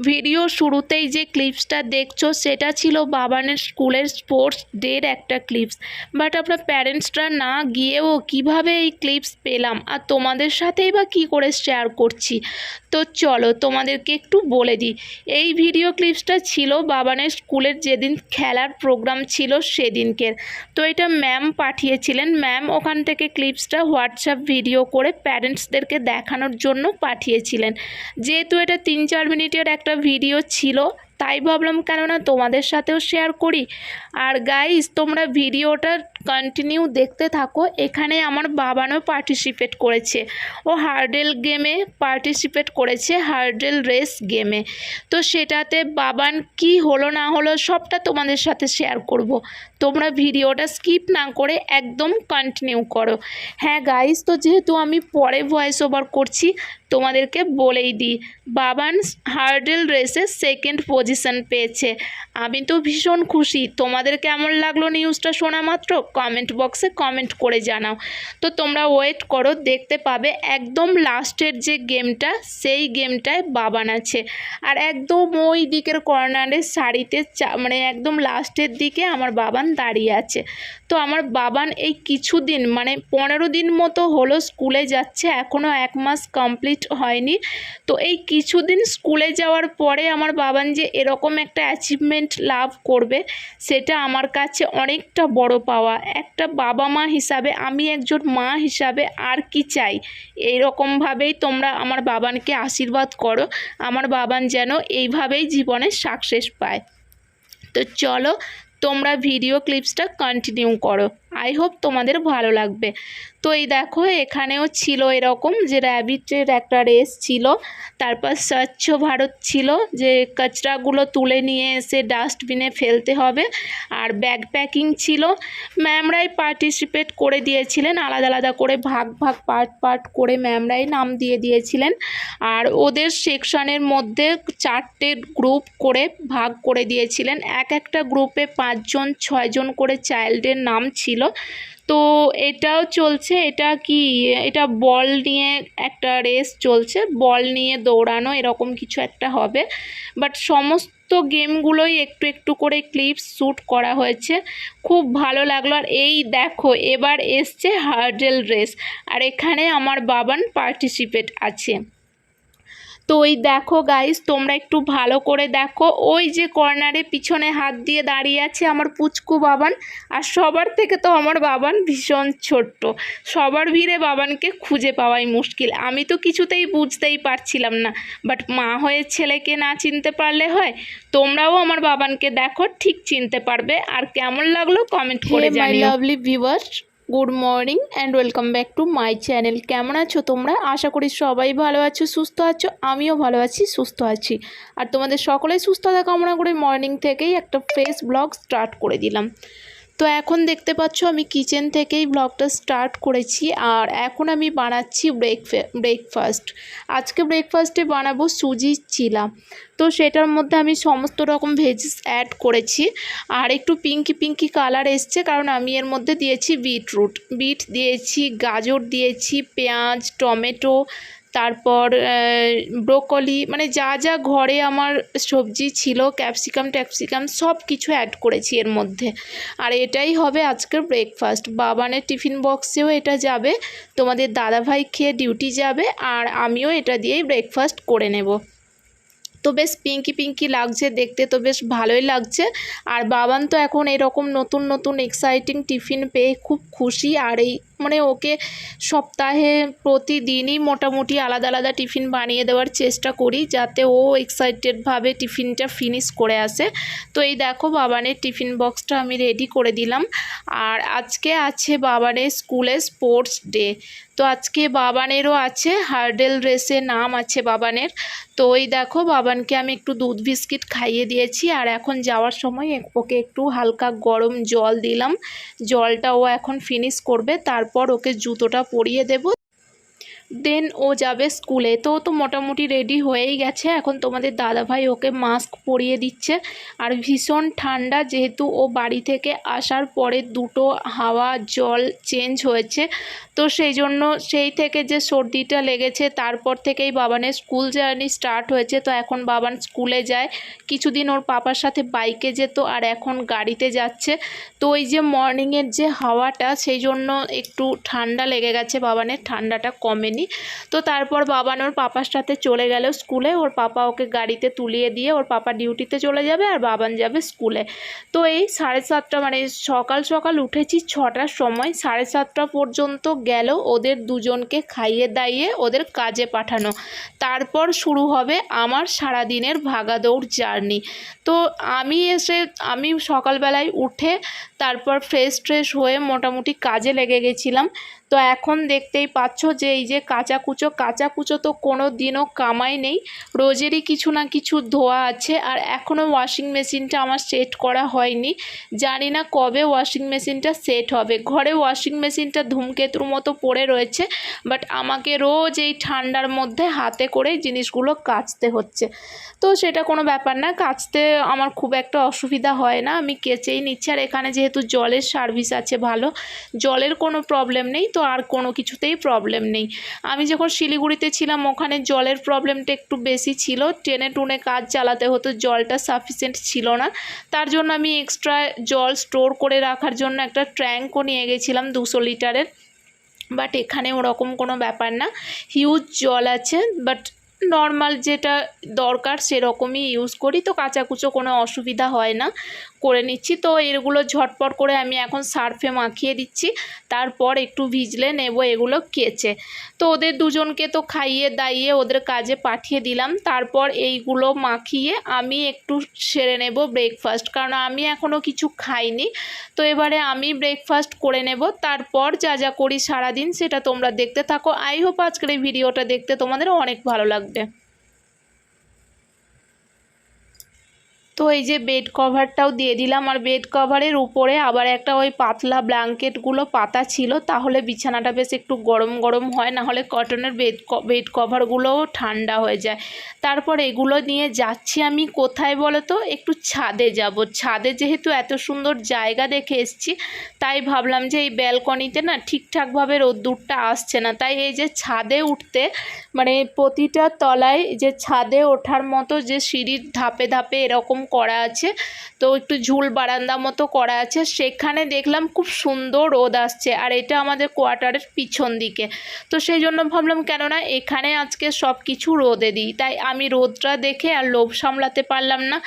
Video শুরুতেই যে ক্লিপসটা দেখছো সেটা ছিল বাবানের স্কুলের স্পোর্টস ডের একটা ক্লিপস। বাট আমরা প্যারেন্টসরা না গিয়েও কিভাবে এই ক্লিপস পেলাম আর তোমাদের সাথেই বা কী করে শেয়ার করছি, তো চলো তোমাদেরকে একটু বলে দিই। এই ভিডিও ক্লিপসটা ছিল বাবানের স্কুলের যেদিন খেলার প্রোগ্রাম ছিল সেদিনকের। তো এটা ম্যাম পাঠিয়েছিলেন, ম্যাম ওখান থেকে ক্লিপসটা হোয়াটসঅ্যাপ ভিডিও করে প্যারেন্টসদেরকে দেখানোর জন্য পাঠিয়েছিলেন। যেহেতু এটা 3-4 মিনিটের একটা ভিডিও ছিল, তাই ভাবলাম কেননা তোমাদের সাথেও শেয়ার করি। আর গাইস, তোমরা ভিডিওটা কন্টিনিউ দেখতে থাকো। এখানে আমার বাবানও পার্টিসিপেট করেছে, ও হার্ডেল গেমে পার্টিসিপেট করেছে, হার্ডেল রেস গেমে। তো সেটাতে বাবান কি হলো না হলো সবটা তোমাদের সাথে শেয়ার করব। তোমরা ভিডিওটা স্কিপ না করে একদম কন্টিনিউ করো। হ্যাঁ গাইস, তো যেহেতু আমি পরে ভয়েস ওভার করছি তোমাদেরকে বলেই দিই, বাবান হার্ডেল রেসে সেকেন্ড পজিশন পেয়েছে। আমি তো ভীষণ খুশি। তোমাদের কেমন লাগলো নিউজটা শোনা মাত্র কমেন্ট বক্সে কমেন্ট করে জানাও। তো তোমরা ওয়েট করো, দেখতে পাবে একদম লাস্টের যে গেমটা সেই গেমটায় বাবান আছে। আর একদম ওই দিকের কর্নারের সারিতে মানে একদম লাস্টের দিকে আমার বাবান দাঁড়িয়ে আছে। তো আমার বাবান এই কিছুদিন মানে 15 দিন মতো হলো স্কুলে যাচ্ছে, এখনও 1 মাস কমপ্লিট হয়নি। তো এই কিছুদিন স্কুলে যাওয়ার পরে আমার বাবান যে এরকম একটা অ্যাচিভমেন্ট লাভ করবে, সেটা আমার কাছে অনেকটা বড় পাওয়া। একটা বাবা মা হিসাবে, আমি একজন মা হিসাবে আর কি চাই। এইরকমভাবেই তোমরা আমার বাবানকে আশীর্বাদ করো, আমার বাবান যেন এইভাবেই জীবনে সাকসেস পায়। তো চলো তোমরা ভিডিও ক্লিপসটা কন্টিনিউ করো, আই হোপ তোমাদের ভালো লাগবে। তো এই দেখো এখানেও ছিল এরকম যে র্যাবিটের একটা রেস ছিল, তারপর স্বচ্ছ ভারত ছিল যে কচরাগুলো তুলে নিয়ে এসে ডাস্টবিনে ফেলতে হবে, আর ব্যাগ প্যাকিং ছিল। ম্যামরাই পার্টিসিপেট করে দিয়েছিলেন, আলাদা আলাদা করে ভাগ ভাগ পার্ট করে ম্যামরাই নাম দিয়ে দিয়েছিলেন। আর ওদের সেকশনের মধ্যে 4টে গ্রুপ করে ভাগ করে দিয়েছিলেন, একটা গ্রুপে 5জন 6জন করে চাইল্ডের নাম ছিল। তো এটাও চলছে, এটা বল নিয়ে একটা রেস চলছে, বল নিয়ে দৌড়ানো এরকম কিছু একটা হবে। বাট সমস্ত গেমগুলোই একটু একটু করে ক্লিপস শ্যুট করা হয়েছে, খুব ভালো লাগলো। আর এই দেখো এবার এসছে হার্ডেল রেস, আর এখানে আমার বাবান পার্টিসিপেট আছে। তো ওই দেখো গাইস, তোমরা একটু ভালো করে দেখো, ওই যে কর্নারে পিছনে হাত দিয়ে দাঁড়িয়ে আছে আমার পুচকু বাবান। আর সবার থেকে তো আমার বাবান ভীষণ ছোট্ট, সবার ভিড়ে বাবানকে খুঁজে পাওয়াই মুশকিল। আমি তো কিছুতেই বুঝতেই পারছিলাম না, বাট মা হয়ে ছেলেকে না চিনতে পারলে হয়। তোমরাও আমার বাবানকে দেখো, ঠিক চিনতে পারবে। আর কেমন লাগলো কমেন্ট করে জানিও। My lovely viewers, good morning and welcome back to my channel. কেমন আছো তোমরা? আশা করি সবাই ভালো আছো, সুস্থ আছো। আমিও ভালো আছি, সুস্থ আছি। আর তোমাদের সকলেই সুস্থতা কামনা করে মর্নিং থেকেই একটা ফ্রেশ ব্লগ স্টার্ট করে দিলাম। তো এখন দেখতে পাচ্ছ আমি কিচেন থেকেই ব্লগটা স্টার্ট করেছি। আর এখন আমি বানাচ্ছি ব্রেকফাস্ট। আজকে ব্রেকফাস্টে বানাবো সুজির চিলা। তো সেটার মধ্যে আমি সমস্ত রকম ভেজিস অ্যাড করেছি। আর একটু পিঙ্কি পিঙ্কি কালার এসছে কারণ আমি এর মধ্যে দিয়েছি বিট দিয়েছি, গাজর দিয়েছি, পেঁয়াজ, টমেটো, তারপর ব্রোকলি, মানে যা যা ঘরে আমার সবজি ছিল, ক্যাপসিকাম সব কিছু অ্যাড করেছি এর মধ্যে। আর এটাই হবে আজকের ব্রেকফাস্ট। বাবানের টিফিন বক্সেও এটা যাবে, তোমাদের দাদাভাই খেয়ে ডিউটি যাবে, আর আমিও এটা দিয়েই ব্রেকফাস্ট করে নেব। তো বেশ পিঙ্কি পিঙ্কি লাগছে দেখতে, তো বেশ ভালোই লাগছে। আর বাবান তো এখন এরকম নতুন নতুন এক্সাইটিং টিফিন পেয়ে খুব খুশি। আর এই মানে ওকে সপ্তাহে প্রতিদিনই মোটামুটি আলাদা আলাদা টিফিন বানিয়ে দেওয়ার চেষ্টা করি, যাতে ও এক্সাইটেডভাবে টিফিনটা ফিনিশ করে আসে। তো এই দেখো বাবানের টিফিন বক্সটা আমি রেডি করে দিলাম। আর আজকে আছে বাবানের স্কুলে স্পোর্টস ডে। তো আজকে বাবানেরও আছে, হার্ডেল রেসে নাম আছে বাবানের। তো ওই দেখো বাবানকে আমি একটু দুধ বিস্কিট খাইয়ে দিয়েছি। আর এখন যাওয়ার সময় ওকে একটু হালকা গরম জল দিলাম, জলটা ও এখন ফিনিশ করবে, তারপর ওকে জুতোটা পরিয়ে দেব। দেন ও যাবে স্কুলে। তো তো মোটামুটি রেডি হয়েই গেছে। এখন তোমাদের দাদাভাই ওকে মাস্ক পরিয়ে দিচ্ছে। আর ভীষণ ঠান্ডা, যেহেতু ও বাড়ি থেকে আসার পরে দুটো হাওয়া জল চেঞ্জ হয়েছে, তো সেই জন্য সেই থেকে যে সর্দিটা লেগেছে, তারপর থেকেই বাবানের স্কুল জার্নি স্টার্ট হয়েছে। তো এখন বাবান স্কুলে যায়, কিছুদিন ওর পাপার সাথে বাইকে যেত আর এখন গাড়িতে যাচ্ছে। তো ওই যে মর্নিংয়ের যে হাওয়াটা, সেই জন্য একটু ঠান্ডা লেগে গেছে বাবানের, ঠান্ডাটা কমেনি। তো তারপর বাবান ওর পাপার সাথে চলে গেল স্কুলে। ওর পাপা ওকে গাড়িতে তুলিয়ে দিয়ে ওর পাপা ডিউটিতে চলে যাবে আর বাবান যাবে স্কুলে। তো এই 7:30 মানে সকাল সকাল উঠেছি 6টার সময়, 7:30 পর্যন্ত গেল ওদের দুজনকে খাইয়ে দাইয়ে ওদের কাজে পাঠানো। তারপর শুরু হবে আমার সারাদিনের ভাগাদৌড় জার্নি। তো আমি সকালবেলায় উঠে তারপর ফ্রেশ হয়ে মোটামুটি কাজে লেগে গেছিলাম। তো এখন দেখতেই পাচ্ছ যে এই যে কাঁচাকুচো তো কোনো দিনও কামাই নেই, রোজেরই কিছু না কিছু ধোয়া আছে। আর এখনও ওয়াশিং মেশিনটা আমার সেট করা হয়নি, জানি না কবে ওয়াশিং মেশিনটা সেট হবে। ঘরে ওয়াশিং মেশিনটা ধূমকেতুর মতো পড়ে রয়েছে, বাট আমাকে রোজ এই ঠান্ডার মধ্যে হাতে করে জিনিসগুলো কাচতে হচ্ছে। তো সেটা কোনো ব্যাপার না, কাচতে আমার খুব একটা অসুবিধা হয় না, আমি কেচেই নিচ্ছি। আর এখানে যেহেতু জলের সার্ভিস আছে ভালো, জলের কোনো প্রবলেম নেই, তো আর কোনো কিছুতেই প্রবলেম নেই। আমি যখন শিলিগুড়িতে ছিলাম ওখানে জলের প্রবলেমটা একটু বেশি ছিল, টেনে টুনে কাজ চালাতে হতো, জলটা সাফিসিয়েন্ট ছিল না। তার জন্য আমি এক্সট্রা জল স্টোর করে রাখার জন্য একটা ট্যাঙ্কও নিয়ে গেছিলাম 200 লিটারের। বাট এখানে ওরকম কোনো ব্যাপার না, হিউজ জল আছে, বাট নর্মাল যেটা দরকার সেরকমই ইউজ করি। তো কাচাকুচো কোনো অসুবিধা হয় না, করে নিচ্ছি। তো এগুলো ঝটপট করে আমি এখন সার্ফে মাখিয়ে দিচ্ছি, তারপর একটু ভিজলে নেব এগুলো কেচে। তো ওদের দুজনকে তো খাইয়ে দাইয়ে ওদের কাজে পাঠিয়ে দিলাম। তারপর এইগুলো মাখিয়ে আমি একটু সেরে নেব ব্রেকফাস্ট, কারণ আমি এখনও কিছু খাইনি। তো এবারে আমি ব্রেকফাস্ট করে নেব, তারপর যা যা করি সারাদিন সেটা তোমরা দেখতে থাকো। আই হোপ আজকের এই ভিডিওটা দেখতে তোমাদের অনেক ভালো লাগবে। তো এই যে বেড কভারটাও দিয়ে দিলাম, আর বেড কভারের উপরে আবার একটা ওই পাতলা ব্ল্যাঙ্কেটগুলো পাতা ছিল, তাহলে বিছানাটা বেশ একটু গরম গরম হয়, না হলে কটনের বেড কভারগুলোও ঠান্ডা হয়ে যায়। তারপর এগুলো নিয়ে যাচ্ছি আমি কোথায় বলো তো, একটু ছাদে যাব। ছাদে যেহেতু এত সুন্দর জায়গা দেখে এসছি, তাই ভাবলাম যে এই ব্যালকনিতে না ঠিকঠাকভাবে রোদ্দুরটা আসছে না, তাই এই যে ছাদে উঠতে মানে প্রতিটা তলায় যে ছাদে ওঠার মতো যে সিঁড়ির ধাপে ধাপে এরকম করা আছে, তো একটু ঝুল বারান্দা মতো করা আছে, সেখানে দেখলাম খুব সুন্দর রোদ আসছে। আর এটা আমাদের কোয়ার্টারের পিছন দিকে, তো সেই জন্য ভাবলাম কেননা এখানে আজকে সব কিছু রোদে দিই। তাই আমি রোদটা দেখে আর লোভ সামলাতে পারলাম না,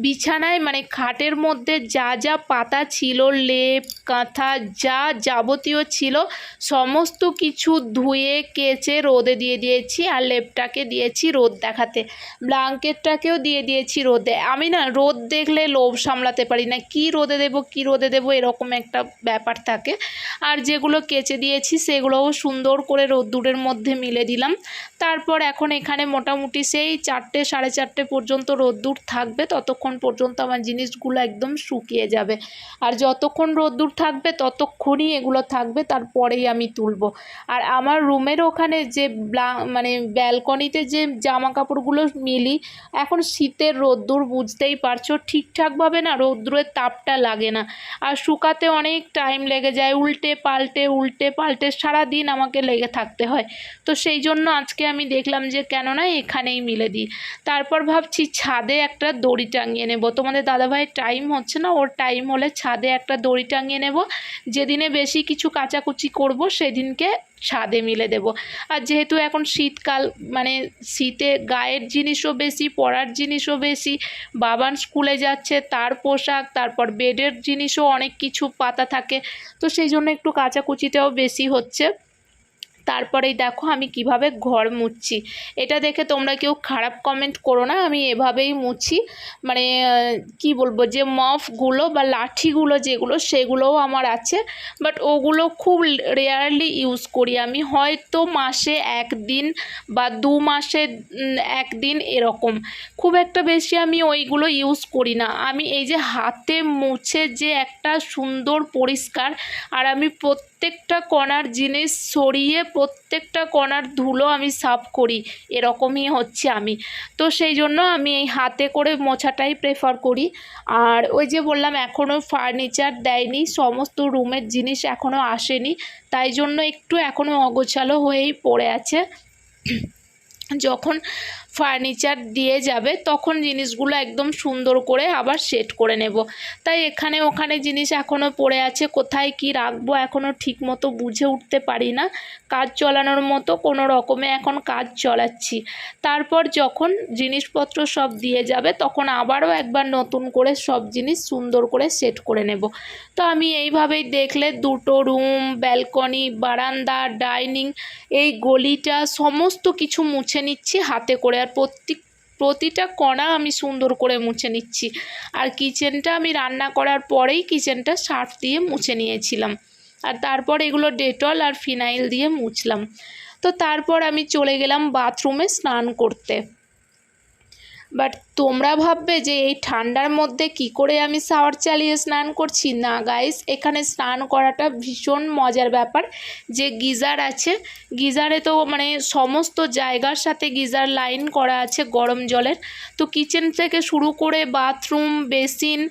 বিছানায় মানে খাটের মধ্যে যা যা পাতা ছিল, লেপ কাঁথা যা যাবতীয় ছিল সমস্ত কিছু ধুয়ে কেচে রোদে দিয়ে দিয়েছি। আর লেপটাকে দিয়েছি রোদ দেখাতে, ব্ল্যাঙ্কেটটাকেও দিয়ে দিয়েছি রোদে। আমি না রোদ দেখলে লোভ সামলাতে পারি না, কি রোদে দেবো এরকম একটা ব্যাপার থাকে। আর যেগুলো কেচে দিয়েছি সেগুলোও সুন্দর করে রোদ্দুরের মধ্যে মিলে দিলাম। তারপর এখন এখানে মোটামুটি সেই 4টে 4:30 পর্যন্ত রোদ্দুর থাকবে, ততক্ষণ পর্যন্ত আমার জিনিসগুলো একদম শুকিয়ে যাবে। আর যতক্ষণ রোদ্দুর থাকবে ততক্ষণই এগুলো থাকবে, তারপরেই আমি তুলবো। আর আমার রুমের ওখানে যে মানে ব্যালকনিতে যে জামা কাপড়গুলো মিলি, এখন শীতের রোদ্দুর বুঝতেই পারছো, ঠিকঠাকভাবে না রোদ্দুরের তাপটা লাগে না, আর শুকাতে অনেক টাইম লেগে যায়, উল্টে পাল্টে সারা দিন আমাকে লেগে থাকতে হয়। তো সেই জন্য আজকে আমি দেখলাম যে কেননা এখানেই মিলে দিই। তারপর ভাবছি ছাদে একটা দড়ি টাঙিয়ে নেব, তোমাদের দাদাভাইয়ের টাইম হচ্ছে না, ওর টাইম হলে ছাদে একটা দড়ি টাঙিয়ে নেব, যেদিনে বেশি কিছু কাচাকুচি করব সেদিনকে ছাদে মিলে দেব। আর যেহেতু এখন শীতকাল, মানে শীতে গায়ের জিনিসও বেশি, পরার জিনিসও বেশি, বাবান স্কুলে যাচ্ছে তার পোশাক, তারপর বেডের জিনিসও অনেক কিছু পাতা থাকে, তো সেই জন্য একটু কাচাকুচিটাও বেশি হচ্ছে। তারপরেই দেখো আমি কিভাবে ঘর মুছছি, এটা দেখে তোমরা কেউ খারাপ কমেন্ট করো না, আমি এভাবেই মুছি। মানে কি বলবো, যে মপগুলো বা লাঠিগুলো যেগুলো সেগুলোও আমার আছে, বাট ওগুলো খুব রেয়ারলি ইউজ করি আমি, হয়তো মাসে 1 দিন বা 2 মাসে 1 দিন এরকম, খুব একটা বেশি আমি ওইগুলো ইউজ করি না। আমি এই যে হাতে মুছে যে একটা সুন্দর পরিষ্কার, আর আমি প্রত্যেক প্রত্যেকটা কণার জিনিস সরিয়ে প্রত্যেকটা কণার ধুলো আমি সাফ করি, এরকমই হচ্ছে আমি। তো সেই জন্য আমি এই হাতে করে মোছাটাই প্রেফার করি। আর ওই যে বললাম এখনও ফার্নিচার দেয়নি, সমস্ত রুমের জিনিস এখনও আসেনি, তাই জন্য একটু এখনও অগোছালো হয়েই পড়ে আছে। যখন ফার্নিচার দিয়ে যাবে তখন জিনিসগুলো একদম সুন্দর করে আবার সেট করে নেব। তাই এখানে ওখানে জিনিস এখনও পড়ে আছে, কোথায় কি রাখবো এখনও ঠিক মতো বুঝে উঠতে পারি না। কাজ চালানোর মতো কোনো রকমে এখন কাজ চালাচ্ছি। তারপর যখন জিনিসপত্র সব দিয়ে যাবে তখন আবারও একবার নতুন করে সব জিনিস সুন্দর করে সেট করে নেব। তো আমি এইভাবেই দেখলে দুটো রুম, ব্যালকনি, বারান্দা, ডাইনিং, এই গলিটা সমস্ত কিছু মুছে নিচ্ছি হাতে করে। আর প্রতিটা কণা আমি সুন্দর করে মুছে নিচ্ছি। আর কিচেনটা আমি রান্না করার পরেই কিচেনটা সার্ফ দিয়ে মুছে নিয়েছিলাম, আর তারপর এগুলো ডেটল আর ফিনাইল দিয়ে মুছলাম। তো তারপর আমি চলে গেলাম বাথরুমে স্নান করতে। বাট তোমরা ভাববে যে এই ঠান্ডার মধ্যে কি করে আমি শাওয়ার চালিয়ে স্নান করছি। না গাইস, এখানে স্নান করাটা ভীষণ মজার ব্যাপার। যে গিজার আছে, গিজারে তো মানে সমস্ত জায়গার সাথে গিজার লাইন করা আছে গরম জলের। তো কিচেন থেকে শুরু করে বাথরুম, বেসিন,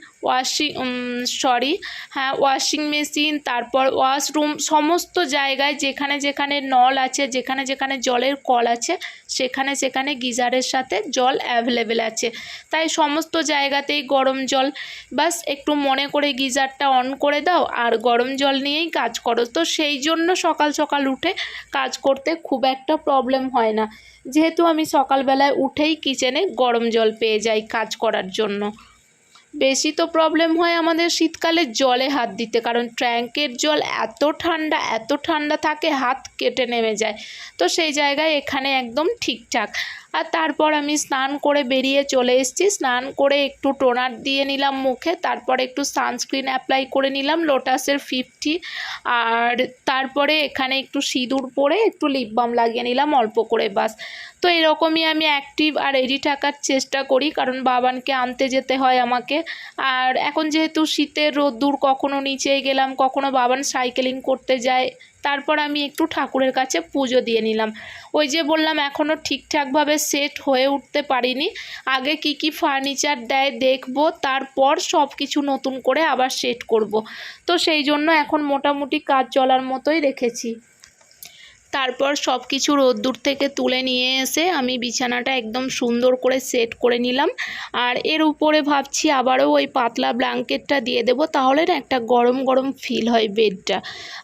ওয়াশিং মেশিন, তারপর ওয়াশরুম, সমস্ত জায়গায় যেখানে যেখানে নল আছে, যেখানে যেখানে জলের কল আছে, সেখানে সেখানে গিজারের সাথে জল অ্যাভেলেবেল আছে। তাই সমস্ত জায়গাতেই গরম জল, বাস একটু মনে করে গিজারটা অন করে দাও আর গরম জল নিয়েই কাজ করো। তো সেই জন্য সকাল সকাল উঠে কাজ করতে খুব একটা প্রবলেম হয় না, যেহেতু আমি সকালবেলায় উঠেই কিচেনে গরম জল পেয়ে যাই কাজ করার জন্য। বেশি তো প্রবলেম হয় আমাদের শীতকালে জলে হাত দিতে, কারণ ট্যাঙ্কের জল এত ঠান্ডা থাকে হাত কেটে নেমে যায়। তো সেই জায়গায় এখানে একদম ঠিকঠাক। আর তারপর আমি স্নান করে বেরিয়ে চলে এসেছি। স্নান করে একটু টোনার দিয়ে নিলাম মুখে, তারপরে একটু সানস্ক্রিন অ্যাপ্লাই করে নিলাম লোটাসের 50। আর তারপরে এখানে একটু সিঁদুর পরে একটু লিপ বাম লাগিয়ে নিলাম অল্প করে, বাস। তো এরকমই আমি অ্যাক্টিভ আর রেডি থাকার চেষ্টা করি, কারণ বাবানকে আনতে যেতে হয় আমাকে। আর এখন যেহেতু শীতের রোদ্দুর, কখনো নিচে গেলাম, কখনো বাবান সাইকেলিং করতে যায়, তারপর আমি একটু ঠাকুরের কাছে পুজো দিয়ে নিলাম। ওই যে বললাম এখনও ঠিকঠাকভাবে সেট হয়ে উঠতে পারিনি। আগে কি কি ফার্নিচার দেয় দেখব, তারপর সব কিছু নতুন করে আবার সেট করব। তো সেই জন্য এখন মোটামুটি কাজ চলার মতোই রেখেছি। তারপর সব কিছু রোদ্দুর থেকে তুলে নিয়ে এসে আমি বিছানাটা একদম সুন্দর করে সেট করে নিলাম। আর এর উপরে ভাবছি আবারও ওই পাতলা ব্ল্যাঙ্কেটটা দিয়ে দেবো, তাহলে না একটা গরম গরম ফিল হয় বেডটা।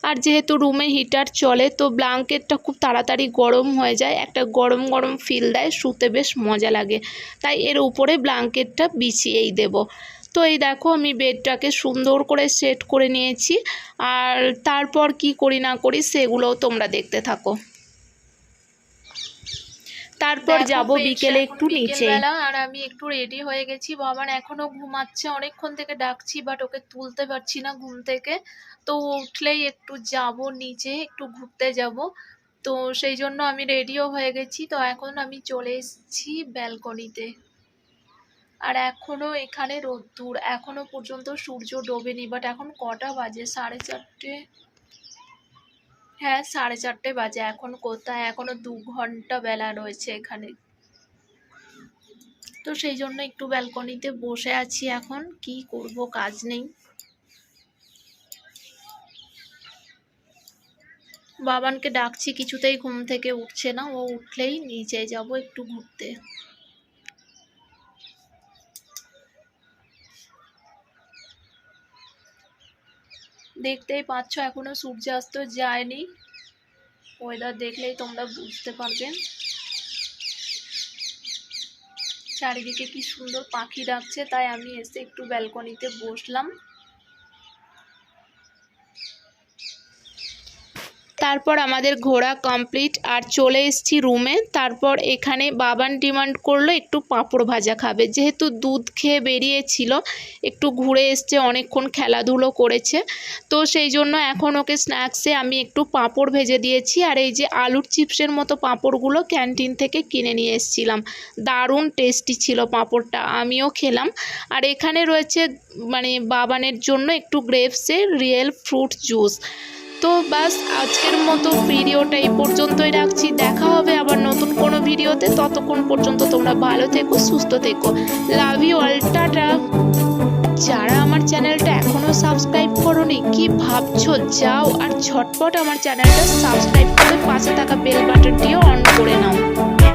আর যেহেতু রুমে হিটার চলে, তো ব্ল্যাঙ্কেটটা খুব তাড়াতাড়ি গরম হয়ে যায়, একটা গরম গরম ফিল দেয়, শুতে বেশ মজা লাগে। তাই এর উপরে ব্ল্যাঙ্কেটটা বিছিয়েই দেবো। তো এই দেখো আমি বেডটাকে সুন্দর করে সেট করে নিয়েছি। আর তারপর কি করি না করি সেগুলোও তোমরা দেখতে থাকো। তারপর যাব বিকেলে একটু নিচে। আর আমি একটু রেডি হয়ে গেছি। বাবান এখনো ঘুমাচ্ছে, অনেকক্ষণ থেকে ডাকছি বাট ওকে তুলতে পারছি না ঘুম থেকে। তো উঠলেই একটু যাব নিচে, একটু ঘুরতে যাব। তো সেই জন্য আমি রেডিও হয়ে গেছি। তো এখন আমি চলে এসেছি ব্যালকনিতে। আর এখনো এখানে রোদ্দুর, এখনো পর্যন্ত সূর্য ডোবেনি। বাট এখন কটা বাজে? 4:30। হ্যাঁ 4:30 বাজে। এখন কোথায়, এখনো 2 ঘন্টা বেলা রয়েছে এখানে। তো সেই জন্য একটু ব্যালকনিতে বসে আছি, এখন কি করব, কাজ নেই। বাবানকে ডাকছি, কিছুতেই ঘুম থেকে উঠছে না। ও উঠলেই নিচে যাব একটু ঘুরতে। দেখতেই পাচ্ছ এখনো সূর্যাস্ত যায়নি। ওয়েদার দেখলেই তোমরা বুঝতে পারবে। চারিদিকে কি সুন্দর পাখি ডাকছে, তাই আমি এসে একটু ব্যালকনিতে বসলাম। তারপর আমাদের ঘোরা কমপ্লিট আর চলে এসেছি রুমে। তারপর এখানে বাবান ডিমান্ড করলো একটু পাঁপড় ভাজা খাবে, যেহেতু দুধ খেয়ে বেরিয়েছিল, একটু ঘুরে এসছে, অনেকক্ষণ খেলাধুলো করেছে। তো সেই জন্য এখন ওকে স্ন্যাক্সে আমি একটু পাঁপড় ভেজে দিয়েছি। আর এই যে আলুর চিপসের মতো পাঁপড়গুলো ক্যান্টিন থেকে কিনে নিয়ে এসেছিলাম, দারুণ টেস্টি ছিল পাঁপড়টা, আমিও খেলাম। আর এখানে রয়েছে মানে বাবানের জন্য একটু গ্রেপসের রিয়েল ফ্রুট জুস। তো বাস আজকের মতো ভিডিওটা এই পর্যন্তই রাখছি। দেখা হবে আবার নতুন কোনো ভিডিওতে। ততক্ষণ পর্যন্ত তোমরা ভালো থেকো, সুস্থ থেকো। Love you all, tata. যারা আমার চ্যানেলটা এখনও সাবস্ক্রাইব করোনি কি ভাবছো, যাও আর ঝটপট আমার চ্যানেলটা সাবস্ক্রাইব করে পাশে থাকা বেল বাটনটিও অন করে নাও।